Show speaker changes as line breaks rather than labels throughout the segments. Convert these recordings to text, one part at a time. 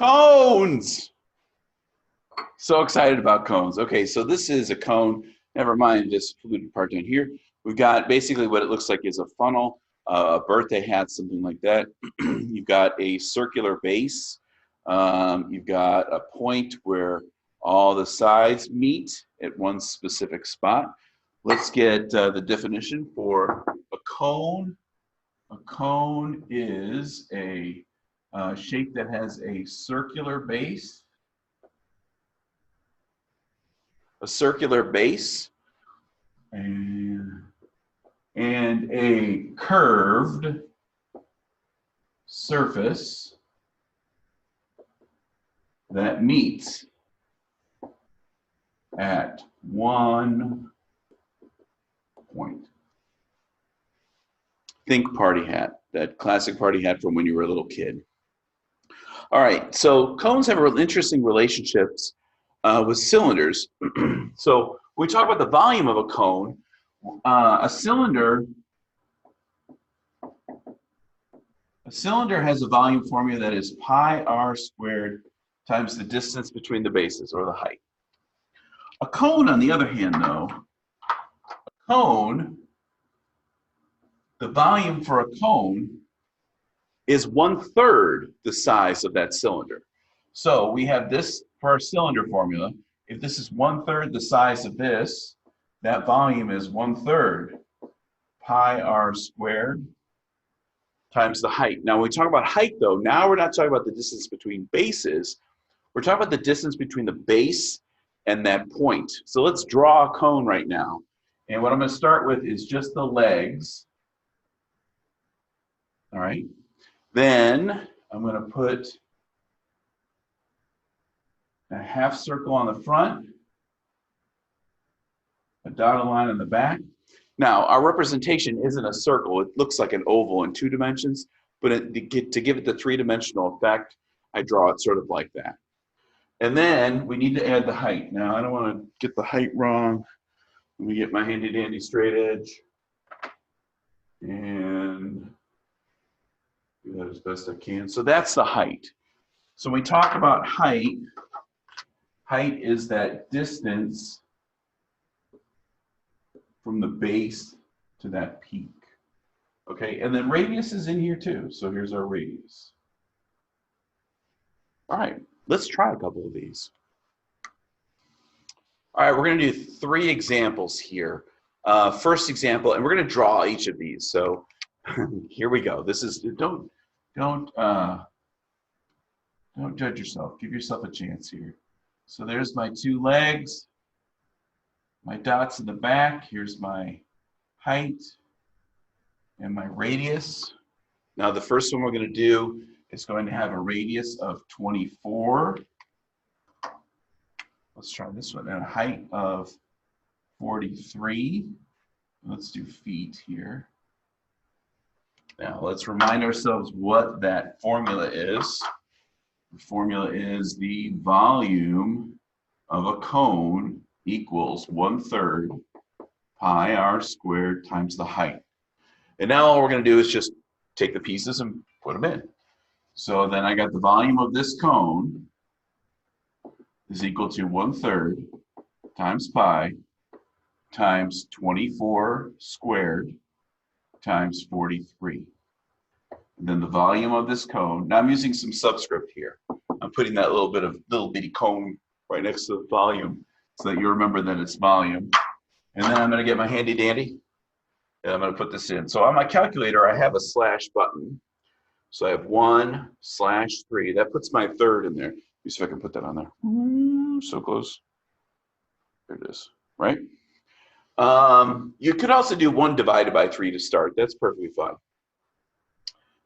Cones! So excited about cones. Okay, so this is a cone. Never mind this polluted part down here. We've got basically what it looks like is a funnel, a birthday hat, something like that. You've got a circular base. You've got a point where all the sides meet at one specific spot. Let's get the definition for a cone. A cone is a shape that has a circular base. A circular base and a curved surface that meets at one point. Think party hat, that classic party hat from when you were a little kid. All right, so cones have interesting relationships with cylinders. So when we talk about the volume of a cone, a cylinder has a volume formula that is pi r squared times the distance between the bases, or the height. A cone, on the other hand, though, the volume for a cone is 1/3 the size of that cylinder. So we have this for our cylinder formula. If this is 1/3 the size of this, that volume is 1/3 pi r squared times the height. Now when we talk about height though, now we're not talking about the distance between bases, we're talking about the distance between the base and that point. So let's draw a cone right now. And what I'm going to start with is just the legs. All right. Then I'm going to put a half circle on the front, a dotted line on the back. Now, our representation isn't a circle. It looks like an oval in 2 dimensions, but to give it the 3-dimensional effect, I draw it sort of like that. And then we need to add the height. Now, I don't want to get the height wrong. Let me get my handy dandy straight edge and do that as best I can. So that's the height. So when we talk about height, height is that distance from the base to that peak. Okay, and then radius is in here too. So here's our radius. All right, let's try a couple of these. All right, we're going to do 3 examples here. First example, and we're going to draw each of these. So here we go. This is don't judge yourself. Give yourself a chance here. So there's my 2 legs, my dots in the back. Here's my height and my radius. Now the first one we're going to do is going to have a radius of 24. Let's try this one, and a height of 43. Let's do feet here. Now let's remind ourselves what that formula is. The formula is the volume of a cone equals 1/3 pi r squared times the height. And now all we're going to do is just take the pieces and put them in. So then I got the volume of this cone is equal to 1/3 times pi times 24 squared times 43. And then the volume of this cone, now I'm using some subscript here. I'm putting that little bitty cone right next to the volume so that you remember that it's volume. And then I'm going to get my handy dandy and I'm going to put this in. So on my calculator, I have a slash button. So I have 1/3. That puts my 1/3 in there. Let me see if I can put that on there. Ooh, so close. There it is, right? You could also do 1 divided by 3 to start. That's perfectly fine.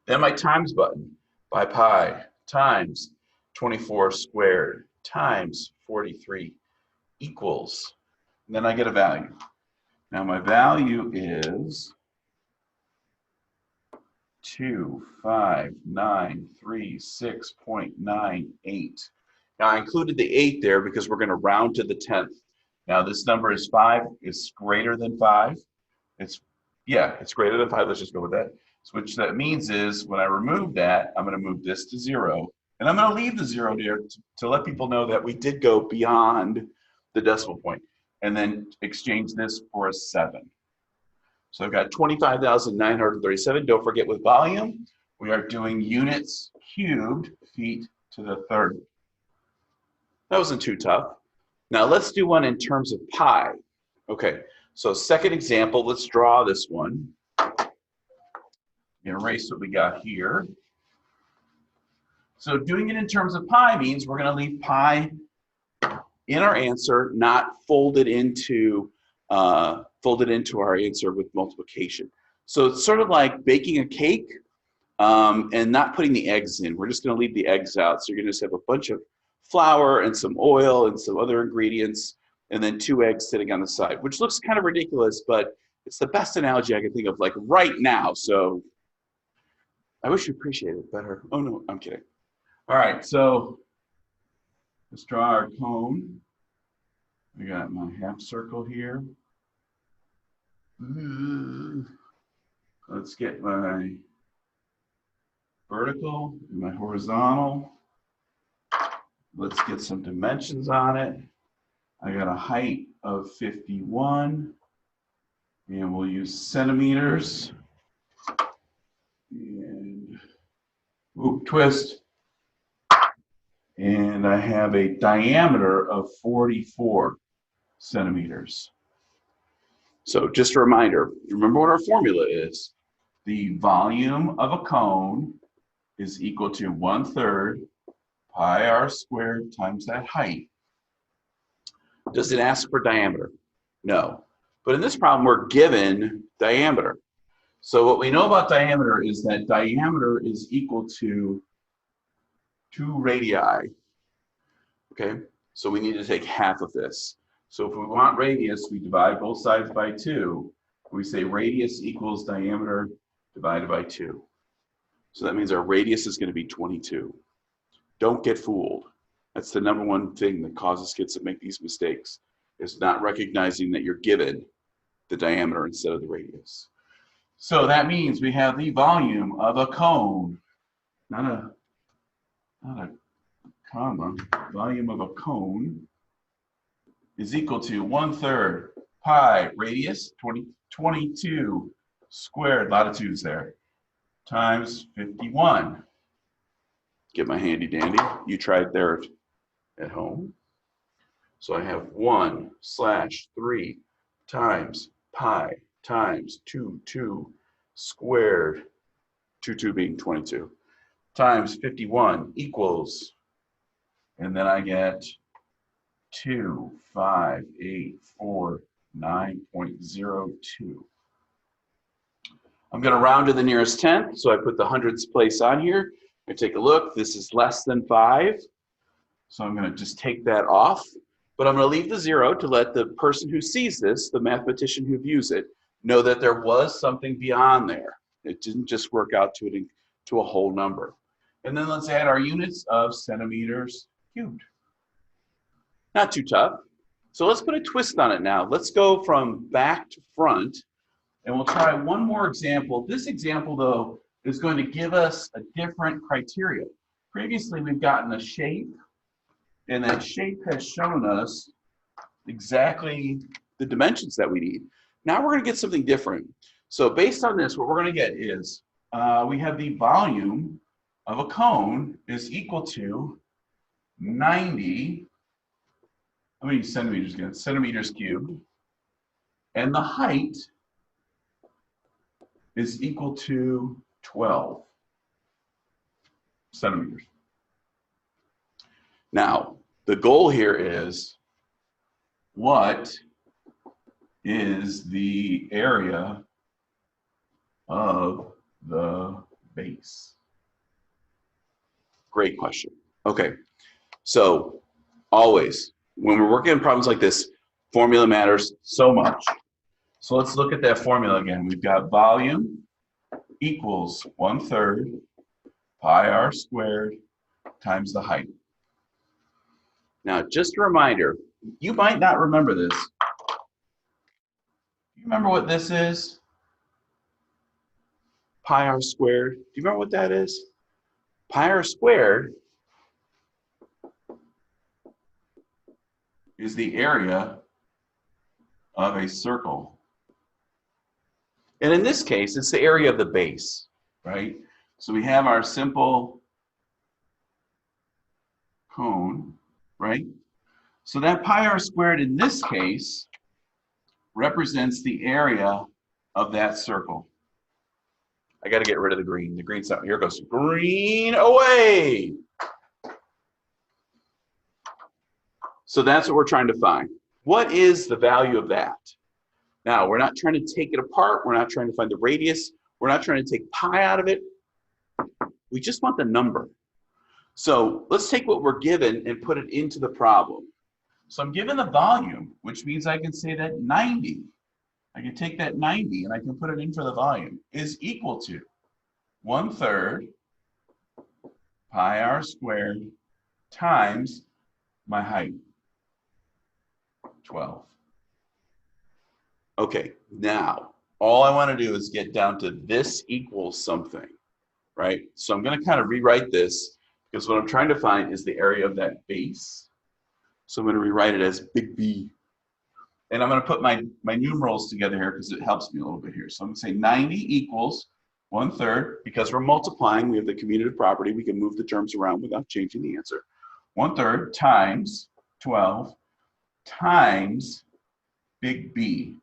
Then my times button by pi times 24 squared times 43 equals, and then I get a value. Now my value is 25936.98. Now I included the 8 there because we're going to round to the 10th. Now this number is 5. It's greater than 5. It's greater than 5. Let's just go with that. So which that means is when I remove that, I'm going to move this to 0, And I'm going to leave the 0 there to let people know that we did go beyond the decimal point, and then exchange this for a 7. So I've got 25,937. Don't forget with volume, we are doing units cubed, feet to the third. That wasn't too tough. Now let's do one in terms of pi. Okay, so second example, let's draw this one. Erase what we got here. So doing it in terms of pi means we're going to leave pi in our answer, not folded into our answer with multiplication. So it's sort of like baking a cake and not putting the eggs in. We're just going to leave the eggs out. So you're going to just have a bunch of flour and some oil and some other ingredients, and then 2 eggs sitting on the side, which looks kind of ridiculous, but it's the best analogy I can think of, like right now. So I wish you appreciated it better. Oh no, I'm kidding. All right, so let's draw our cone. I got my half circle here. Let's get my vertical and my horizontal. Let's get some dimensions on it. I got a height of 51, and we'll use centimeters. And twist. And I have a diameter of 44 centimeters. So just a reminder, remember what our formula is. The volume of a cone is equal to 1/3 pi r squared times that height. Does it ask for diameter? No. But in this problem, we're given diameter. So what we know about diameter is that diameter is equal to 2 radii. Okay, so we need to take half of this. So if we want radius, we divide both sides by 2. We say radius equals diameter divided by 2. So that means our radius is going to be 22. Don't get fooled. That's the #1 thing that causes kids to make these mistakes, is not recognizing that you're given the diameter instead of the radius. So that means we have the volume of a cone, not a comma, volume of a cone is equal to 1/3 pi radius, 22 squared, latitudes there, times 51. Get my handy dandy. You tried there at home. So I have 1/3 times pi times 2 squared, 2 being 22, times 51 equals, and then I get 2,584,9.02. I'm going to round to the nearest tenth, so I put the hundredths place on here. I take a look. This is less than 5, so I'm going to just take that off. But I'm going to leave the 0 to let the person who sees this, the mathematician who views it, know that there was something beyond there. It didn't just work out to a whole number. And then let's add our units of centimeters cubed. Not too tough. So let's put a twist on it now. Let's go from back to front, and we'll try one more example. This example, though, is going to give us a different criteria. Previously, we've gotten a shape, and that shape has shown us exactly the dimensions that we need. Now we're going to get something different. So based on this, what we're going to get is we have the volume of a cone is equal to 90, how many centimeters again? Centimeters cubed. And the height is equal to 12 centimeters. Now, the goal here is, what is the area of the base? Great question. Okay, so always, when we're working on problems like this, formula matters so much. So let's look at that formula again. We've got volume equals 1/3 pi r squared times the height. Now, just a reminder, you might not remember this. You remember what this is? Pi r squared. Do you remember what that is? Pi r squared is the area of a circle. And in this case, it's the area of the base, right? So we have our simple cone, right? So that pi r squared in this case represents the area of that circle. I got to get rid of the green. The green's out. Here goes green away. So that's what we're trying to find. What is the value of that? Now, we're not trying to take it apart. We're not trying to find the radius. We're not trying to take pi out of it. We just want the number. So let's take what we're given and put it into the problem. So I'm given the volume, which means I can say that 90, I can take that 90 and I can put it in for the volume, is equal to 1/3 pi r squared times my height, 12. Okay, now all I want to do is get down to this equals something, right? So I'm going to kind of rewrite this because what I'm trying to find is the area of that base. So I'm going to rewrite it as big B. And I'm going to put my numerals together here because it helps me a little bit here. So I'm going to say 90 equals 1/3. Because we're multiplying, we have the commutative property. We can move the terms around without changing the answer. 1/3 times 12 times big B.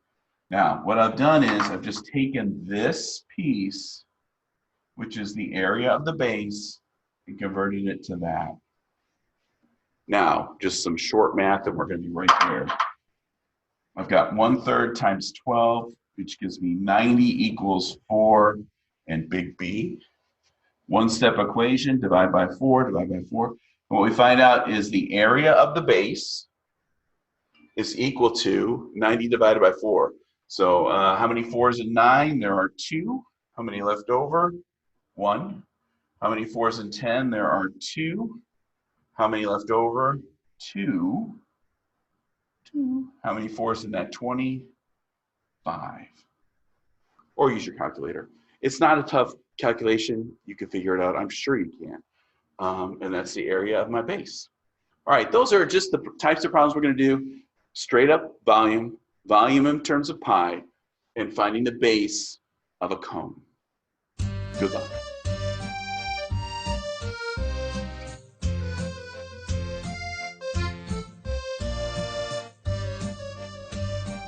Now, what I've done is I've just taken this piece, which is the area of the base, and converted it to that. Now, just some short math, and we're going to be right there. I've got 1/3 times 12, which gives me 90 equals 4 and big B. One-step equation, divide by 4, divide by 4. And what we find out is the area of the base is equal to 90 divided by 4. So how many 4s in 9? There are 2. How many left over? 1. How many 4s in 10? There are 2. How many left over? 2. 2. How many 4s in that? 25. Or use your calculator. It's not a tough calculation. You can figure it out. I'm sure you can. And that's the area of my base. All right, those are just the types of problems we're going to do. Straight up volume, volume in terms of pi, and finding the base of a cone. Good luck.